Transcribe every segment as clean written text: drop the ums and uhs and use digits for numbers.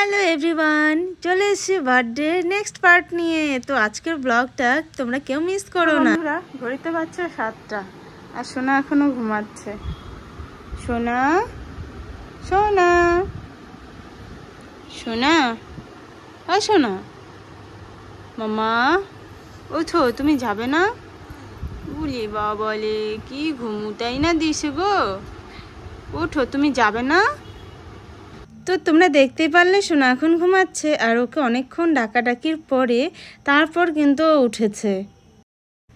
Hello everyone, চলে এসেছি birthday next part নিয়ে। তো আজকের ব্লগটা তোমরা কেউ মিস করো না। ঘড়িতে বাজছে 7টা আর সোনা এখনো ঘুমাচ্ছে। সোনা সোনা সোনা ও সোনা, মামা ওঠো, তুমি যাবে না? বলি বাবা বলে কি ঘুমুটাই না দিছে গো, ওঠো, তুমি যাবে না? তো তোমরা দেখতেই পারলে সোনা এখন ঘুমাচ্ছে আর ওকে অনেকক্ষণ ডাকাডাকির পরে তারপর কিন্তু ও উঠেছে।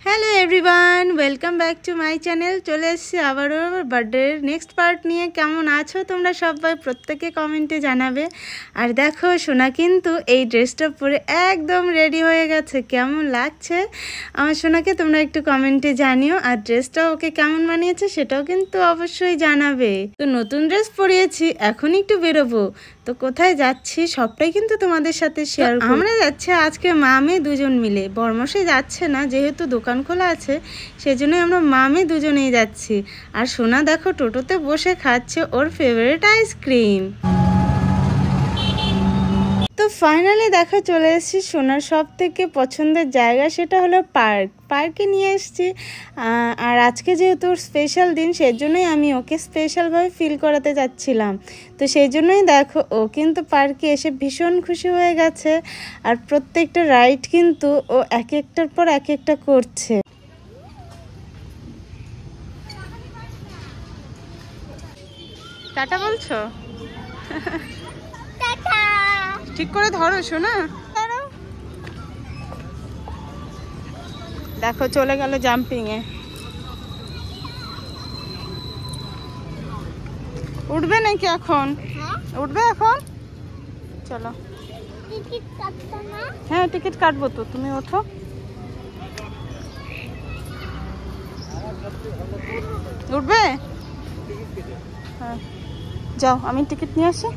Hello everyone, welcome back to my channel. চলে এসেছি আবারও বার্থডের নেক্সট পার্ট নিয়ে। কেমন আছো তোমরা সবাই, প্রত্যেকে কমেন্টে জানাবে। আর দেখো সোনা কিন্তু এই ড্রেসটা পরে একদম রেডি হয়ে গেছে। কেমন লাগছে আমার সোনাকে তোমরা একটু কমেন্টে জানিও। আর ড্রেসটা ওকে কেমন মানিয়েছে সেটাও কিন্তু অবশ্যই জানাবে। তো নতুন ড্রেস পরিয়েছি, এখন একটু বেরোবো। তো কোথায় যাচ্ছি সবটাই কিন্তু তোমাদের সাথে শেয়ার করব। আমরা যাচ্ছি আজকে মা মেয়ে দুজন মিলে। বরমশাই যাচ্ছে না, যেহেতু দোকান খোলা আছে সেজন্যই আমরা মা মেয়ে দুজনেই যাচ্ছি। আর সোনা দেখো টোটোতে বসে খাচ্ছে ওর ফেভারিট আইসক্রিম। তো ফাইনালি দেখা চলে এসেছি সোনার সব থেকে পছন্দের জায়গা, সেটা হলো পার্কে নিয়ে এসেছি। আর আজকে যেহেতু ওর স্পেশাল দিন সেজন্যই আমি ওকে স্পেশালভাবে ফিল করাতে যাচ্ছিলাম। তো সেই জন্যই দেখো ও কিন্তু পার্কে এসে ভীষণ খুশি হয়ে গেছে। আর প্রত্যেকটা রাইড কিন্তু ও এক একটার পর এক একটা করছে। টাটা বলছো? ঠিক করে ধরো শোনা। দেখো চলে গেল জাম্পিং এ। উঠবে নাকি এখন? উঠবে এখন? চলো। হ্যাঁ টিকিট কাটবো তো, তুমি ওঠো। উঠবে? হ্যাঁ যাও, আমি টিকিট নিয়ে আসি।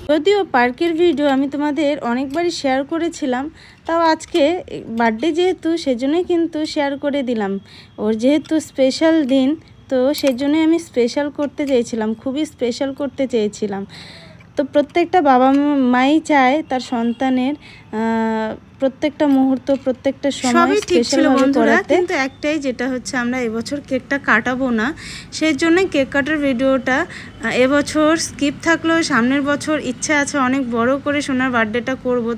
যদিও পার্কের ভিডিও আমি তোমাদের অনেকবারই শেয়ার করেছিলাম, তাও আজকে বার্থডে যেহেতু সেজন্যই কিন্তু শেয়ার করে দিলাম। ওর যেহেতু স্পেশাল দিন তো সেজন্যই আমি স্পেশাল করতে চেয়েছিলাম, খুবই স্পেশাল করতে চেয়েছিলাম। তো প্রত্যেকটা বাবা মাই চায় তার সন্তানের প্রত্যেকটা মুহূর্ত প্রত্যেকটা সময় স্পেশাল বন্ধুরা। কিন্তু একটাই, যেটা হচ্ছে আমরা এবছর কেকটা কাটাবো না, সেই জন্য কেক কাটার ভিডিওটা এবছর স্কিপ থাকলেও সামনের বছর ইচ্ছা আছে অনেক বড় করে সোনার বার্থডেটা করবো।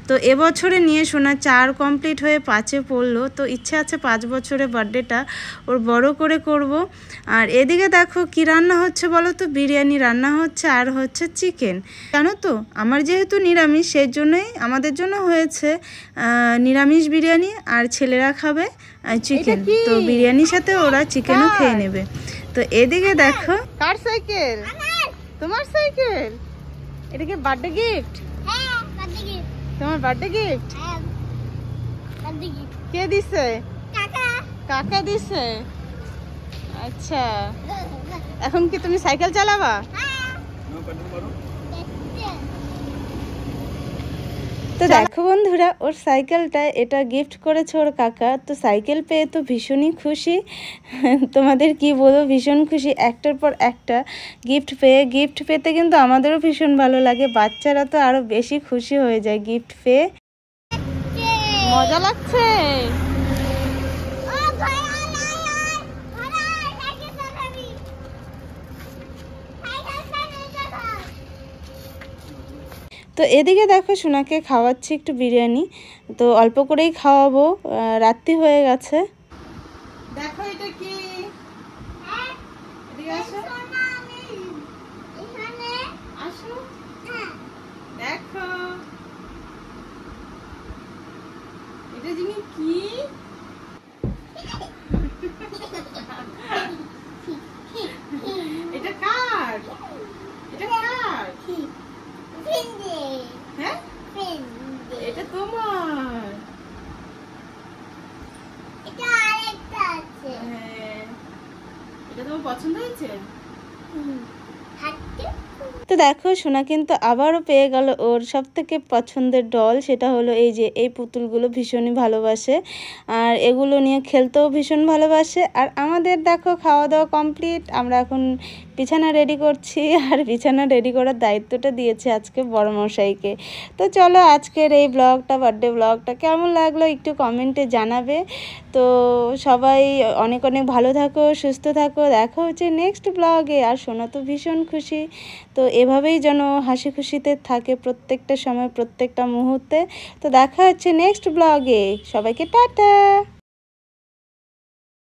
তো এবছরে নিয়ে সোনা 4 কমপ্লিট হয়ে 5-এ পড়লো, তো ইচ্ছা আছে 5 বছরে বার্থডেটা ওর বড় করে করব। আর এদিকে দেখো কি রান্না হচ্ছে বলো তো, বিরিয়ানি রান্না হচ্ছে আর হচ্ছে চিকেন। জানো তো আমার যেহেতু নিরামিষ সেই জন্যই আমাদের জন্য হয়েছে নিরামিষ বিরিয়ানি, আর ছেলেরা খাবে চিকেন। তো বিরিয়ানির সাথে ওরা চিকেনও খেয়ে নেবে। তো এদিকে দেখো, কার সাইকেল? তোমার সাইকেল? এটা কি বার্থডে গিফট? তোমার বার্থডে গিফট? কে দিছে? কাকা দিছে। আচ্ছা, এখন কি তুমি সাইকেল চালাবা? তো দেখো বন্ধুরা, ওর সাইকেলটা এটা গিফট করেছে ওর কাকা। তো সাইকেল পেয়ে তো ভীষণই খুশি, তোমাদের কি বলবো, ভীষণ খুশি। একটার পর একটা গিফট পেতে কিন্তু আমাদেরও ভীষণ ভালো লাগে। বাচ্চারা তো আরো বেশি খুশি হয়ে যায় গিফট পেয়ে। মজা লাগছে। তো এদিকে দেখো সোনাকে খাওয়াচ্ছি একটু বিরিয়ানি, তো অল্প করেই খাওয়াবো, রাত্রি হয়ে গেছে। দেখো এটা কি? দেখো এটা জিনিস কি? এটা কার? এটা কার? হ্যাঁ এটা তোমার। হ্যাঁ এটা তোমার পছন্দ হয়েছে? তো দেখো সোনা কিন্তু আবারও পেয়ে গেল ওর সব থেকে পছন্দের ডল, সেটা হলো এই যে এই পুতুলগুলো ভীষণই ভালোবাসে আর এগুলো নিয়ে খেলতেও ভীষণ ভালোবাসে। আর আমাদের দেখো খাওয়া দাওয়া কমপ্লিট, আমরা এখন বিছানা রেডি করছি, আর বিছানা রেডি করার দায়িত্বটা দিয়েছে আজকে বড়মশাইকে। তো চলো আজকের এই ব্লগটা, বার্থডে ব্লগটা কেমন লাগলো একটু কমেন্টে জানাবে। তো সবাই অনেক অনেক ভালো থাকো, সুস্থ থাকো, দেখা হচ্ছে নেক্সট ব্লগে। আর সোনা তো ভীষণ খুশি, তো এভাবেই যেন হাসি খুশিতে থাকে প্রত্যেকটা সময়, প্রত্যেকটা মুহূর্তে। তো দেখা হচ্ছে নেক্সট ব্লগে, সবাইকে টাটা।